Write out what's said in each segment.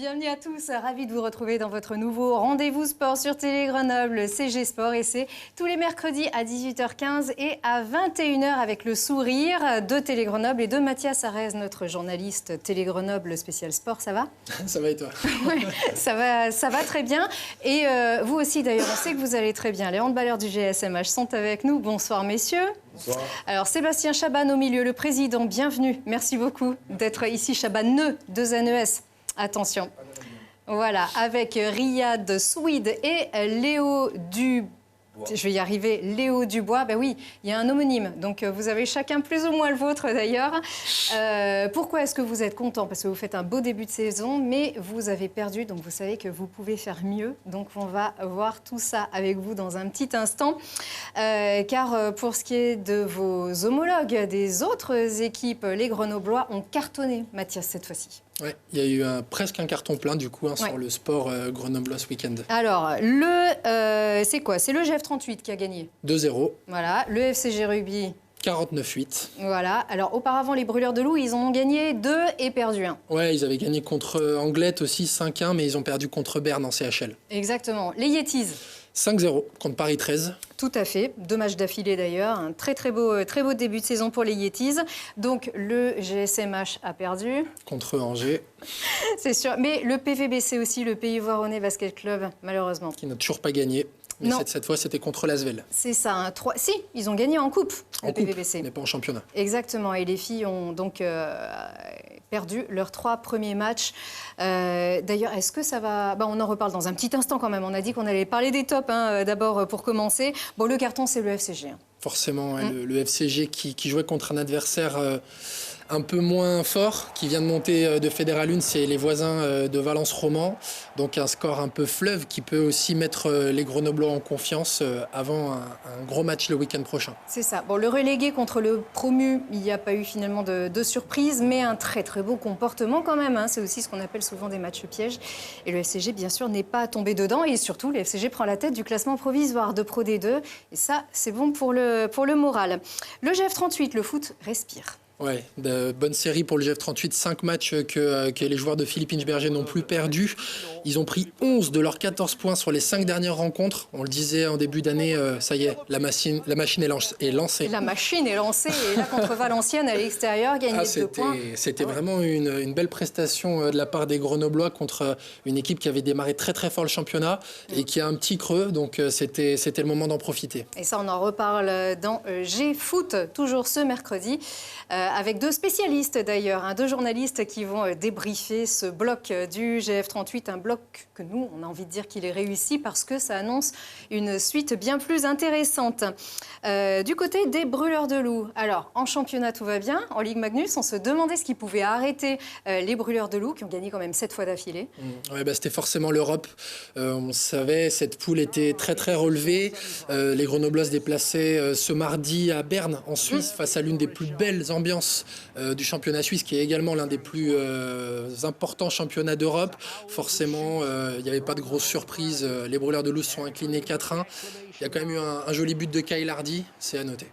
bienvenue à tous. Ravi de vous retrouver dans votre nouveau rendez-vous sport sur Télé Grenoble, CG Sport. Et c'est tous les mercredis à 18h15 et à 21h avec le sourire de Télé Grenoble et de Mathias Arez, notre journaliste Télé Grenoble spécial sport. Ça va? Ça va et toi? Ouais, ça va très bien. Et vous aussi d'ailleurs, on sait que vous allez très bien. Les handballeurs du GSMH sont avec nous. Bonsoir messieurs. Bonsoir. Alors Sébastien Chaban au milieu, le président, bienvenue. Merci beaucoup d'être ici. Chaban, 2 NES. Attention. Voilà, avec Riyad Souid et Léo Dubois. Je vais y arriver, Léo Dubois. Ben oui, il y a un homonyme. Donc vous avez chacun plus ou moins le vôtre d'ailleurs. Pourquoi est-ce que vous êtes content? Parce que vous faites un beau début de saison, mais vous avez perdu. Donc vous savez que vous pouvez faire mieux. Donc on va voir tout ça avec vous dans un petit instant. Car pour ce qui est de vos homologues des autres équipes, les Grenoblois ont cartonné, Mathias, cette fois-ci. Ouais, il y a eu presque un carton plein du coup sur le sport grenoblois ce week-end. Alors, c'est quoi? C'est le GF38 qui a gagné. 2-0. Voilà, le FCG Rugby. 49-8. Voilà, alors auparavant, les Brûleurs de Loup, ils en ont gagné 2 et perdu 1. Ouais, ils avaient gagné contre Anglette aussi 5-1, mais ils ont perdu contre Berne en CHL. Exactement. Les Yetis. 5-0 contre Paris 13. Tout à fait. 2 matchs d'affilée d'ailleurs. Un très beau début de saison pour les Yetis. Donc le GSMH a perdu. Contre Angers. C'est sûr. Mais le PVBC aussi, le Pays Voironnais Basket Club, malheureusement. Qui n'a toujours pas gagné. Mais cette fois, c'était contre l'Asvel. C'est ça. Un 3... Si, ils ont gagné en coupe, en le coupe, PVBC. mais pas en championnat. Exactement. Et les filles ont donc perdu leurs 3 premiers matchs. D'ailleurs, est-ce que ça va... on en reparle dans un petit instant quand même. On a dit qu'on allait parler des tops d'abord pour commencer. Bon, le carton, c'est le FCG. Forcément, le FCG qui jouait contre un adversaire un peu moins fort, qui vient de monter de Fédéral 1, c'est les voisins de Valence-Roman. Donc un score un peu fleuve qui peut aussi mettre les Grenoblois en confiance avant un gros match le week-end prochain. C'est ça. Bon, le relégué contre le promu, il n'y a pas eu finalement de surprise, mais un très beau comportement quand même. C'est aussi ce qu'on appelle souvent des matchs pièges. Et le FCG, bien sûr, n'est pas tombé dedans. Et surtout, le FCG prend la tête du classement provisoire de Pro D2. Et ça, c'est bon pour le moral. Le GF38, le foot respire. Ouais, de bonne série pour le GF38, 5 matchs que les joueurs de Philippe Inchberger n'ont plus perdus. Ils ont pris 11 de leurs 14 points sur les 5 dernières rencontres. On le disait en début d'année, ça y est, la machine est lancée. La machine est lancée et là contre Valenciennes à l'extérieur, gagné 2 points. C'était vraiment une belle prestation de la part des Grenoblois contre une équipe qui avait démarré très fort le championnat et qui a un petit creux, donc c'était le moment d'en profiter. Et ça, on en reparle dans G-Foot, toujours ce mercredi. Avec 2 spécialistes d'ailleurs, 2 journalistes qui vont débriefer ce bloc du GF38, un bloc que nous, on a envie de dire qu'il est réussi parce que ça annonce une suite bien plus intéressante. Du côté des Brûleurs de Loup, alors en championnat tout va bien, en Ligue Magnus, on se demandait ce qui pouvait arrêter les Brûleurs de Loup qui ont gagné quand même 7 fois d'affilée. Ouais, c'était forcément l'Europe. On savait, cette poule était très relevée. Les Grenoblois se déplaçaient ce mardi à Berne en Suisse face à l'une des plus belles ambiances du championnat suisse, qui est également l'un des plus importants championnats d'Europe. Forcément, il n'y avait pas de grosses surprises. Les Brûleurs de Loup sont inclinés 4-1. Il y a quand même eu un joli but de Kyle Hardy, c'est à noter.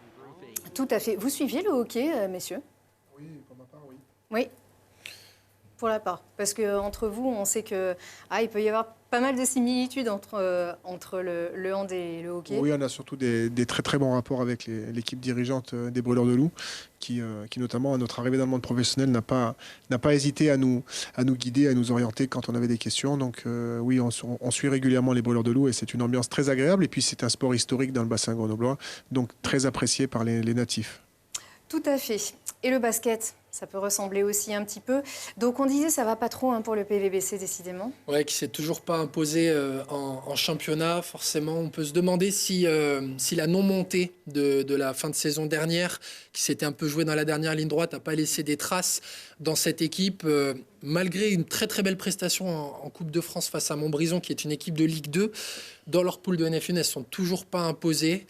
Tout à fait. Vous suiviez le hockey, messieurs? Oui, pour ma part, oui. Oui, pour la part. Parce qu'entre vous, on sait que il peut y avoir pas mal de similitudes entre le hand et le hockey. Oui, on a surtout des très bons rapports avec l'équipe dirigeante des Brûleurs de Loup, qui notamment à notre arrivée dans le monde professionnel n'a pas hésité à nous guider, à nous orienter quand on avait des questions. Donc oui, on suit régulièrement les Brûleurs de Loup et c'est une ambiance très agréable. Et puis c'est un sport historique dans le bassin grenoblois, donc très apprécié par les natifs. Tout à fait. Et le basket, ça peut ressembler aussi un petit peu. Donc on disait ça va pas trop pour le PVBC décidément. Ouais, qui s'est toujours pas imposé en championnat. Forcément, on peut se demander si la non-montée de la fin de saison dernière, qui s'était un peu jouée dans la dernière ligne droite, n'a pas laissé des traces dans cette équipe. Malgré une très belle prestation en Coupe de France face à Montbrison, qui est une équipe de Ligue 2, dans leur poule de NF1, elles ne sont toujours pas imposées.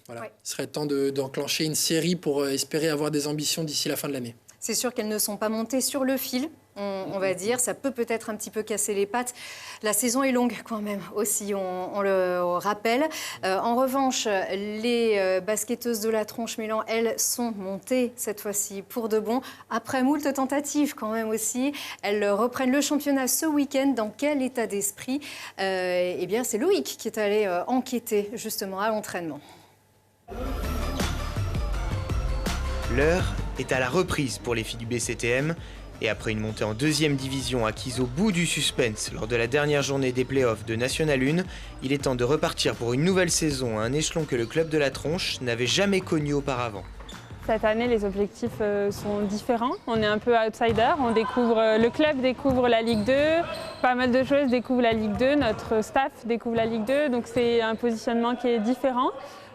Voilà. Ouais. Il serait temps d'enclencher une série pour espérer avoir des ambitions d'ici la fin de l'année. C'est sûr qu'elles ne sont pas montées sur le fil. on va dire. Ça peut peut-être un petit peu casser les pattes. La saison est longue quand même aussi, on le rappelle. En revanche, les basketteuses de la Tronche Mélan, elles, sont montées cette fois-ci pour de bon. Après moult tentatives quand même aussi, elles reprennent le championnat ce week-end. Dans quel état d'esprit? Eh bien, c'est Loïc qui est allé enquêter justement à l'entraînement. L'heure est à la reprise pour les filles du BCTM. Et après une montée en deuxième division acquise au bout du suspense lors de la dernière journée des playoffs de National 1, il est temps de repartir pour une nouvelle saison à un échelon que le club de la Tronche n'avait jamais connu auparavant. Cette année, les objectifs sont différents. On est un peu outsider. Le club découvre la Ligue 2, pas mal de choses découvrent la Ligue 2, notre staff découvre la Ligue 2, donc c'est un positionnement qui est différent.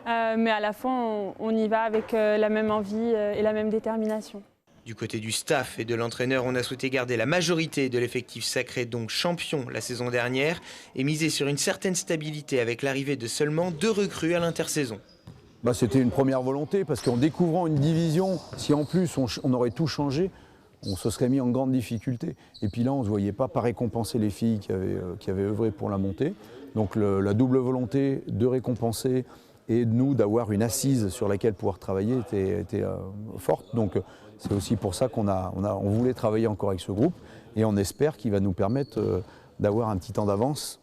Mais à la fois, on y va avec la même envie et la même détermination. Du côté du staff et de l'entraîneur, on a souhaité garder la majorité de l'effectif sacré, donc champion la saison dernière, et miser sur une certaine stabilité avec l'arrivée de seulement 2 recrues à l'intersaison. C'était une première volonté parce qu'en découvrant une division, si en plus on aurait tout changé, on se serait mis en grande difficulté. Et puis là, on ne se voyait pas récompenser les filles qui avaient œuvré pour la montée. Donc la double volonté de récompenser et de nous d'avoir une assise sur laquelle pouvoir travailler était forte. Donc c'est aussi pour ça qu'on voulait travailler encore avec ce groupe et on espère qu'il va nous permettre d'avoir un petit temps d'avance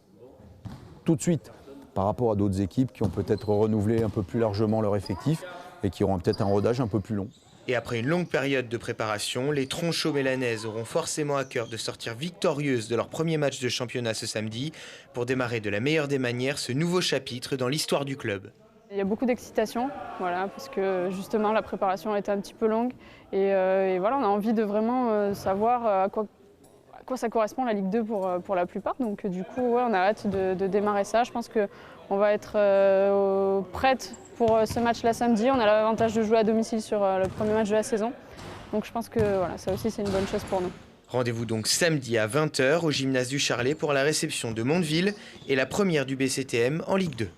tout de suite par rapport à d'autres équipes qui ont peut-être renouvelé un peu plus largement leur effectif et qui auront peut-être un rodage un peu plus long. Et après une longue période de préparation, les Tronchos-Mélanaises auront forcément à cœur de sortir victorieuses de leur premier match de championnat ce samedi pour démarrer de la meilleure des manières ce nouveau chapitre dans l'histoire du club. Il y a beaucoup d'excitation, parce que justement la préparation a été un petit peu longue et voilà, on a envie de vraiment savoir à quoi ça correspond la Ligue 2 pour la plupart. Donc du coup, on a hâte de démarrer ça. Je pense qu'on va être prête pour ce match-là samedi. On a l'avantage de jouer à domicile sur le premier match de la saison. Donc je pense que ça aussi c'est une bonne chose pour nous. Rendez-vous donc samedi à 20 h au gymnase du Charlet pour la réception de Mondeville et la première du BCTM en Ligue 2.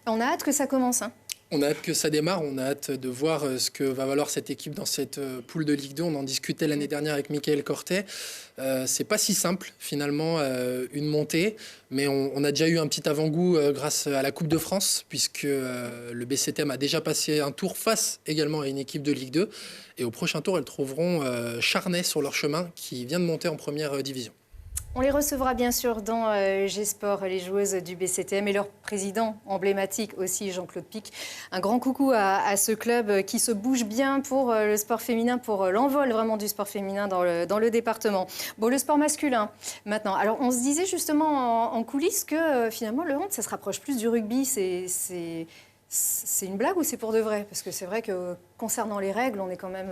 On a hâte que ça commence. On a hâte que ça démarre, on a hâte de voir ce que va valoir cette équipe dans cette poule de Ligue 2. On en discutait l'année dernière avec Mickaël Cortet. C'est pas si simple finalement une montée, mais on a déjà eu un petit avant-goût grâce à la Coupe de France, puisque le BCTM a déjà passé un tour face également à une équipe de Ligue 2. Et au prochain tour, elles trouveront Charnay sur leur chemin, qui vient de monter en première division. On les recevra bien sûr dans G-Sport, les joueuses du BCTM et leur président emblématique aussi, Jean-Claude Pic. Un grand coucou à ce club qui se bouge bien pour le sport féminin, pour l'envol vraiment du sport féminin dans le département. Bon, le sport masculin maintenant. Alors on se disait justement en coulisses que finalement le hand, ça se rapproche plus du rugby. C'est une blague ou c'est pour de vrai? Parce que c'est vrai que concernant les règles, on est quand même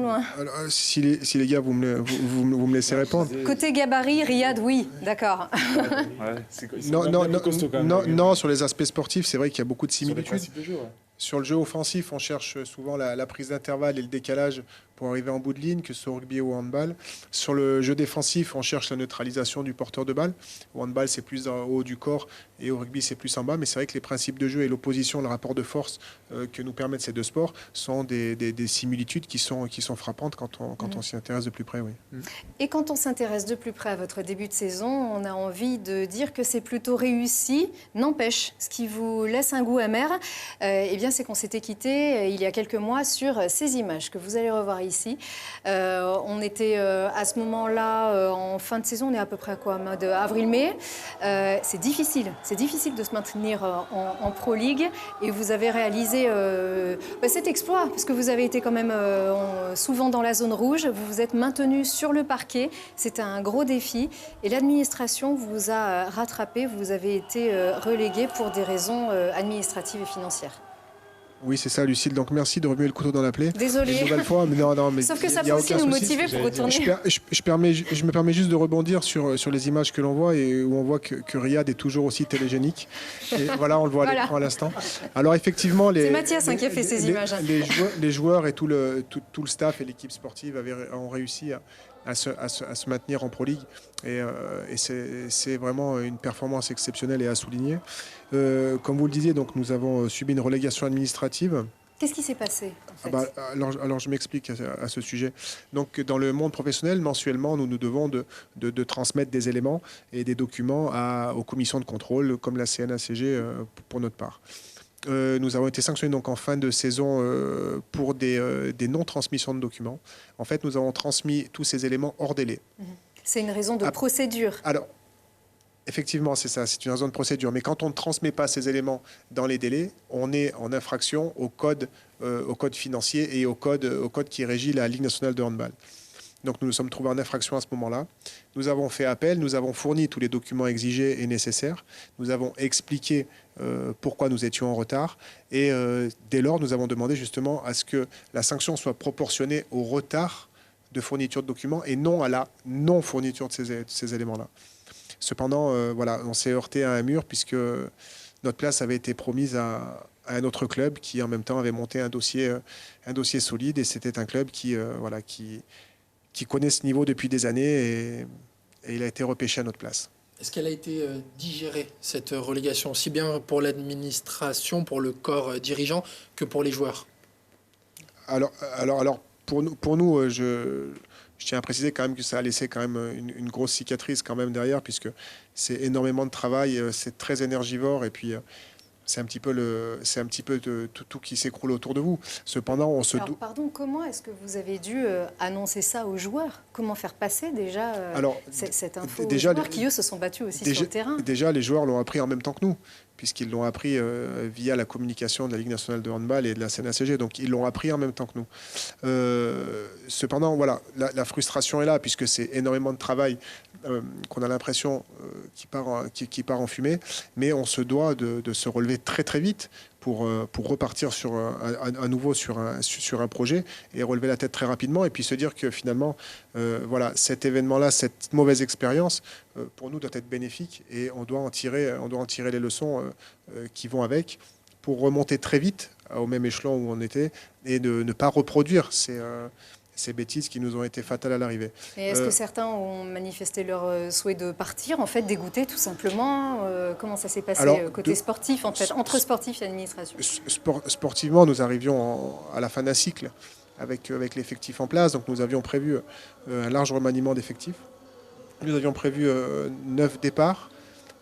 loin. Alors, si les gars, vous me laissez répondre. Côté gabarit, Riyad, oui, d'accord. Non, sur les aspects sportifs, c'est vrai qu'il y a beaucoup de similitudes. Sur le jeu offensif, on cherche souvent la prise d'intervalle et le décalage pour arriver en bout de ligne, que ce soit au rugby ou au handball. Sur le jeu défensif, on cherche la neutralisation du porteur de balle. Au handball, c'est plus en haut du corps et au rugby, c'est plus en bas. Mais c'est vrai que les principes de jeu et l'opposition, le rapport de force que nous permettent ces deux sports sont des similitudes qui sont frappantes quand on s'y intéresse de plus près. Oui. Et quand on s'intéresse de plus près à votre début de saison, on a envie de dire que c'est plutôt réussi. N'empêche, ce qui vous laisse un goût amer, eh bien, c'est qu'on s'était quitté il y a quelques mois sur ces images que vous allez revoir ici. On était à ce moment-là en fin de saison, on est à peu près à quoi, mode avril-mai. C'est difficile de se maintenir en Pro League et vous avez réalisé cet exploit parce que vous avez été quand même souvent dans la zone rouge, vous vous êtes maintenu sur le parquet, c'était un gros défi et l'administration vous a rattrapé, vous avez été relégué pour des raisons administratives et financières. Oui, c'est ça, Lucille. Donc, merci de remuer le couteau dans la plaie. Désolée. Une nouvelle fois, mais non, mais sauf que ça peut aussi nous motiver pour retourner. Je me permets juste de rebondir sur les images que l'on voit et où on voit que Riyad est toujours aussi télégénique. Et voilà, on le voit à l'écran à l'instant. Alors, effectivement, c'est Mathias qui a fait ces images. Les joueurs et tout le staff et l'équipe sportive ont réussi à se maintenir en Pro League. Et c'est vraiment une performance exceptionnelle et à souligner. Comme vous le disiez, donc, nous avons subi une relégation administrative Qu'est-ce qui s'est passé en fait? Alors, je m'explique à ce sujet. Donc, dans le monde professionnel, mensuellement, nous nous devons de transmettre des éléments et des documents aux commissions de contrôle, comme la CNACG pour notre part. Nous avons été sanctionnés donc en fin de saison pour des non-transmissions de documents. En fait, nous avons transmis tous ces éléments hors délai. C'est une raison de procédure. Alors, effectivement, c'est ça, c'est une raison de procédure. Mais quand on ne transmet pas ces éléments dans les délais, on est en infraction au code financier et au code qui régit la Ligue nationale de handball. Donc nous nous sommes trouvés en infraction à ce moment-là. Nous avons fait appel, nous avons fourni tous les documents exigés et nécessaires. Nous avons expliqué pourquoi nous étions en retard. Et dès lors, nous avons demandé justement à ce que la sanction soit proportionnée au retard de fourniture de documents et non à la non-fourniture de ces éléments-là. Cependant, voilà, on s'est heurté à un mur puisque notre place avait été promise à un autre club qui, en même temps, avait monté un dossier solide. Et c'était un club qui connaît ce niveau depuis des années et il a été repêché à notre place. Est-ce qu'elle a été digérée, cette relégation, aussi bien pour l'administration, pour le corps dirigeant, que pour les joueurs? Alors pour nous, je tiens à préciser quand même que ça a laissé quand même une grosse cicatrice quand même derrière, puisque c'est énormément de travail, c'est très énergivore et puis c'est un petit peu tout qui s'écroule autour de vous. Cependant, pardon, comment est-ce que vous avez dû annoncer ça aux joueurs? Comment faire passer déjà cette info aux joueurs qui, eux, se sont battus aussi sur le terrain? Déjà, les joueurs l'ont appris en même temps que nous, puisqu'ils l'ont appris via la communication de la Ligue nationale de handball et de la CNACG. Donc, ils l'ont appris en même temps que nous. Cependant, voilà, la frustration est là, puisque c'est énormément de travail qu'on a l'impression qui part en fumée. Mais on se doit de se relever très, très vite pour repartir à nouveau sur un projet et relever la tête très rapidement et puis se dire que finalement, voilà, cet événement-là, cette mauvaise expérience, pour nous, doit être bénéfique et on doit en tirer les leçons qui vont avec pour remonter très vite au même échelon où on était et de ne pas reproduire ces bêtises qui nous ont été fatales à l'arrivée. Et est-ce que certains ont manifesté leur souhait de partir, en fait, dégoûtés tout simplement? Comment ça s'est passé côté sportif, en fait, entre sportifs et administration? Sportivement, nous arrivions à la fin d'un cycle avec l'effectif en place. Donc nous avions prévu un large remaniement d'effectifs. Nous avions prévu 9 départs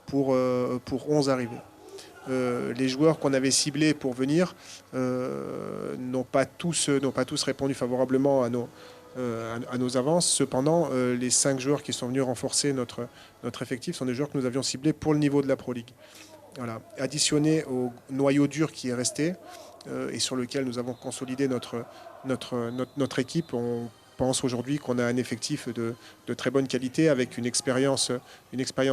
pour 11 arrivées. Les joueurs qu'on avait ciblés pour venir n'ont pas tous répondu favorablement à nos avances. Cependant, les 5 joueurs qui sont venus renforcer notre effectif sont des joueurs que nous avions ciblés pour le niveau de la Pro League. Voilà. Additionné au noyau dur qui est resté et sur lequel nous avons consolidé notre équipe, on pense aujourd'hui qu'on a un effectif de très bonne qualité avec une expérience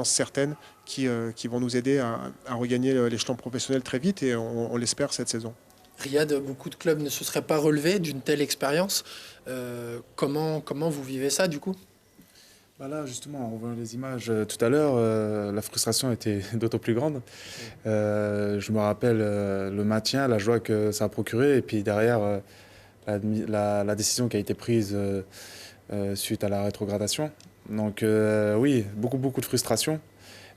certaine qui vont nous aider à regagner l'échelon professionnel très vite et on l'espère cette saison. Riyad, beaucoup de clubs ne se seraient pas relevés d'une telle expérience. Comment vous vivez ça du coup? Là, justement, en voyant les images tout à l'heure, la frustration était d'autant plus grande. Je me rappelle le maintien, la joie que ça a procuré et puis derrière la décision qui a été prise suite à la rétrogradation. Donc oui, beaucoup de frustration.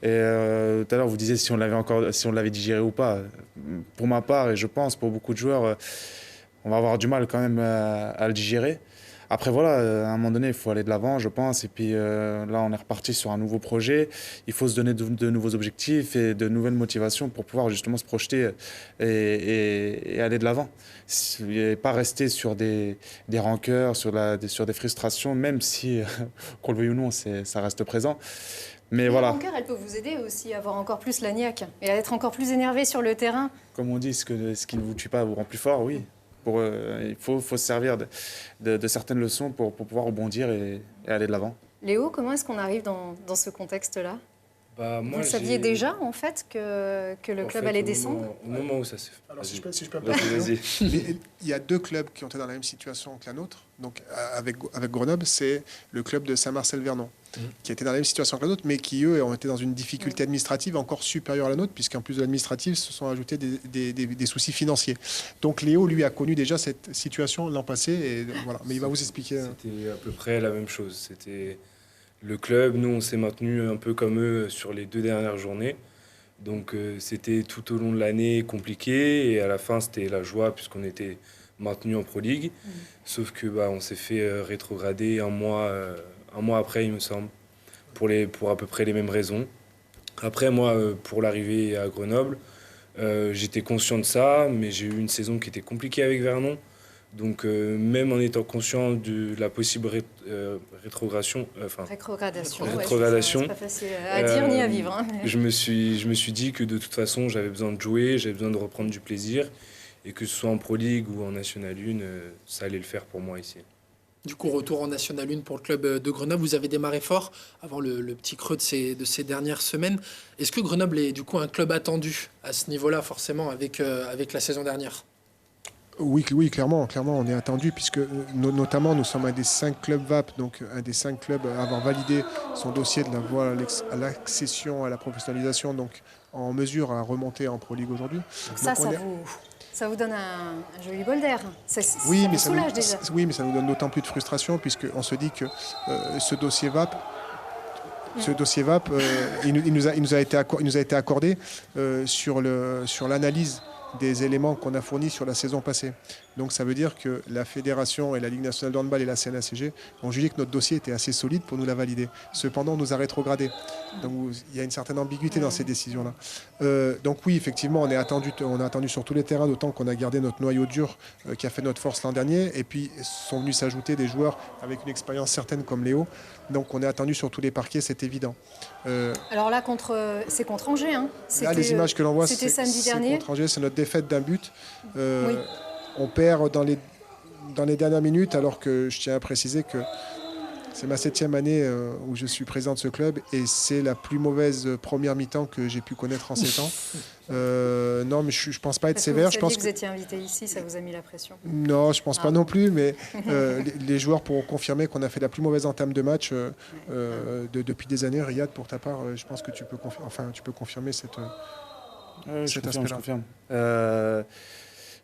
Et tout à l'heure, vous disiez si on l'avait digéré ou pas. Pour ma part, et je pense pour beaucoup de joueurs, on va avoir du mal quand même à le digérer. Après voilà, à un moment donné, il faut aller de l'avant, je pense. Et puis là, on est reparti sur un nouveau projet. Il faut se donner de nouveaux objectifs et de nouvelles motivations pour pouvoir justement se projeter et aller de l'avant. Et pas rester sur des rancœurs, sur des frustrations, même si, qu'on le veuille ou non, ça reste présent. Mais voilà. La rancœur, elle peut vous aider aussi à avoir encore plus la niaque et à être encore plus énervé sur le terrain. Comme on dit, ce qui ne vous tue pas vous rend plus fort, oui. Il faut se servir de certaines leçons pour pouvoir rebondir et aller de l'avant. Léo, comment est-ce qu'on arrive dans ce contexte-là? Vous saviez déjà, en fait, que le club allait descendre? Au moment où ça s'est fait. Alors, si je peux me permettre, il y a 2 clubs qui ont été dans la même situation que la nôtre. Donc, avec Grenoble, c'est le club de Saint-Marcel-Vernon, qui était dans la même situation que la nôtre, mais qui, eux, ont été dans une difficulté administrative encore supérieure à la nôtre, puisqu'en plus de l'administratif, se sont ajoutés des soucis financiers. Donc, Léo, lui, a connu déjà cette situation l'an passé. Et voilà. Mais il va vous expliquer. C'était à peu près la même chose. C'était le club. Nous, on s'est maintenu un peu comme eux sur les 2 dernières journées. Donc c'était tout au long de l'année compliqué et à la fin c'était la joie puisqu'on était maintenu en Pro League. Sauf que on s'est fait rétrograder un mois après, il me semble, pour à peu près les mêmes raisons. Après moi, pour l'arrivée à Grenoble, j'étais conscient de ça, mais j'ai eu une saison qui était compliquée avec Vernon. Donc même en étant conscient de la possible rétrogradation, rétrogradation, c'est pas facile à dire ni à vivre. Hein. Je me suis dit que de toute façon j'avais besoin de jouer, j'avais besoin de reprendre du plaisir, et que ce soit en Pro League ou en National 1, ça allait le faire pour moi ici. Du coup, retour en National 1 pour le club de Grenoble. Vous avez démarré fort avant le petit creux de ces dernières semaines. Est-ce que Grenoble est du coup un club attendu à ce niveau-là, forcément, avec la saison dernière ? Oui, clairement, on est attendu puisque notamment nous sommes un des 5 clubs VAP, donc un des 5 clubs à avoir validé son dossier de la voie à l'accession, à la professionnalisation, donc en mesure à remonter en Pro League aujourd'hui. Ça vous donne un joli bol d'air. Oui, mais ça nous donne d'autant plus de frustration puisqu'on se dit que ce dossier VAP, il nous a été accordé sur l'analyse des éléments qu'on a fournis sur la saison passée. Donc ça veut dire que la Fédération et la Ligue nationale de handball et la CNACG ont jugé que notre dossier était assez solide pour nous la valider. Cependant, on nous a rétrogradé. Donc il y a une certaine ambiguïté dans ces décisions-là. Donc oui, effectivement, on a attendu sur tous les terrains, d'autant qu'on a gardé notre noyau dur qui a fait notre force l'an dernier. Et puis sont venus s'ajouter des joueurs avec une expérience certaine comme Léo. Donc on est attendu sur tous les parquets, c'est évident. Alors là, c'est contre Angers. Hein. Là, les images que l'on voit, c'était samedi dernier. Contre Angers, c'est notre défaite d'un but. On perd dans les dernières minutes, alors que je tiens à préciser que c'est ma 7e année où je suis président de ce club et c'est la plus mauvaise première mi-temps que j'ai pu connaître en 7 ans. Non, mais je ne pense pas être sévère. Je pense que vous étiez invité ici, ça vous a mis la pression. Non, je ne pense pas non plus, mais les joueurs pourront confirmer qu'on a fait la plus mauvaise entame de match depuis des années. Riyad, pour ta part, je pense que tu peux confirmer cet aspect-là. Je confirme.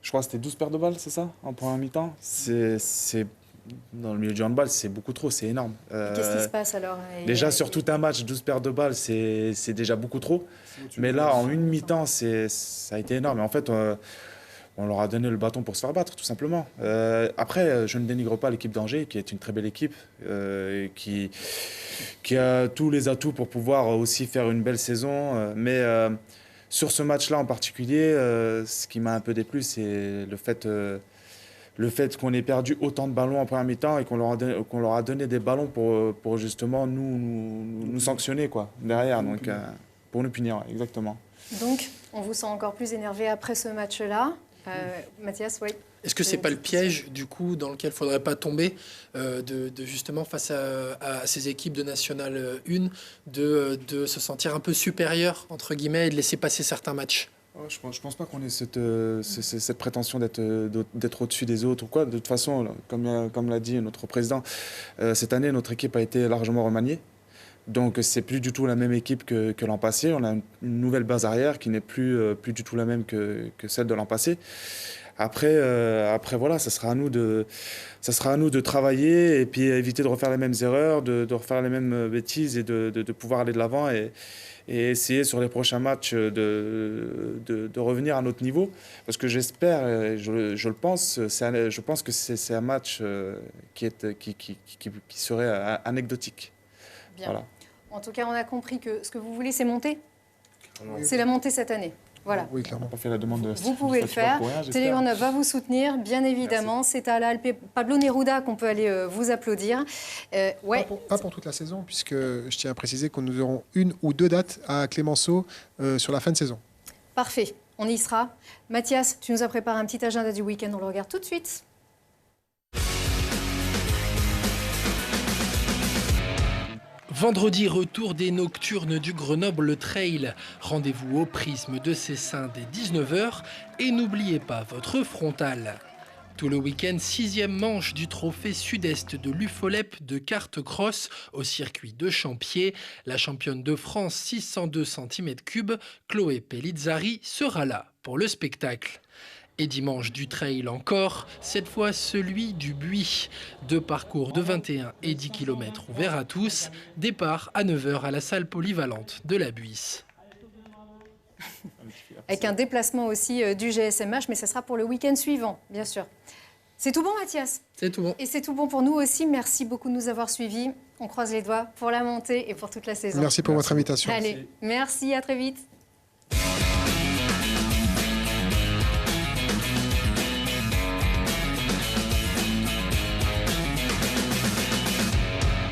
Je crois que c'était 12 paires de balles, c'est ça, en première mi-temps. C'est dans le milieu du handball, c'est beaucoup trop, c'est énorme. Qu'est-ce qui se passe alors ? Déjà, sur tout un match, 12 paires de balles, c'est déjà beaucoup trop. Mais là, en une mi-temps, ça a été énorme. Et en fait, on leur a donné le bâton pour se faire battre, tout simplement. Après, je ne dénigre pas l'équipe d'Angers, qui est une très belle équipe, qui a tous les atouts pour pouvoir aussi faire une belle saison. Mais sur ce match-là en particulier, ce qui m'a un peu déplu, c'est le fait qu'on ait perdu autant de ballons en première mi-temps et qu'on leur a donné des ballons pour justement nous sanctionner derrière, donc pour nous punir, exactement. Donc, on vous sent encore plus énervé après ce match-là. Mathias, oui. Est-ce que c'est pas le piège du coup dans lequel il faudrait pas tomber de justement face à ces équipes de National 1 de se sentir un peu supérieur entre guillemets et de laisser passer certains matchs? Je pense pas qu'on ait cette prétention d'être au-dessus des autres ou quoi. De toute façon, comme l'a dit notre président, cette année notre équipe a été largement remaniée. Donc c'est plus du tout la même équipe que l'an passé. On a une nouvelle base arrière qui n'est plus du tout la même que celle de l'an passé. Après voilà, ça sera à nous de travailler et puis éviter de refaire les mêmes erreurs, de refaire les mêmes bêtises et de pouvoir aller de l'avant et essayer sur les prochains matchs de revenir à notre niveau. Parce que j'espère, je le pense, je pense que c'est un match qui serait anecdotique. Bien. Voilà. En tout cas, on a compris que ce que vous voulez, c'est monter. C'est la montée cette année. Voilà. Oui, clairement. On n'a pas fait la demande de vous pouvez le faire. Télé Grenoble va vous soutenir, bien évidemment. Merci. C'est à l'Alpe Pablo Neruda qu'on peut aller vous applaudir. Ouais. Pas pour toute la saison, puisque je tiens à préciser que nous aurons 1 ou 2 dates à Clémenceau sur la fin de saison. Parfait, on y sera. Mathias, tu nous as préparé un petit agenda du week-end, on le regarde tout de suite. Vendredi, retour des nocturnes du Grenoble Trail. Rendez-vous au Prisme de Cessin dès 19h et n'oubliez pas votre frontal. Tout le week-end, 6e manche du trophée sud-est de l'UFOLEP de kart cross au circuit de Champier. La championne de France 602 cm3, Chloé Pellizzari, sera là pour le spectacle. Et dimanche du trail encore, cette fois celui du Buis. 2 parcours de 21 et 10 km ouverts à tous. Départ à 9h à la salle polyvalente de la Buisse. Avec un déplacement aussi du GSMH, mais ça sera pour le week-end suivant, bien sûr. C'est tout bon, Mathias? C'est tout bon. Et c'est tout bon pour nous aussi. Merci beaucoup de nous avoir suivis. On croise les doigts pour la montée et pour toute la saison. Merci pour votre invitation. Allez, merci, à très vite.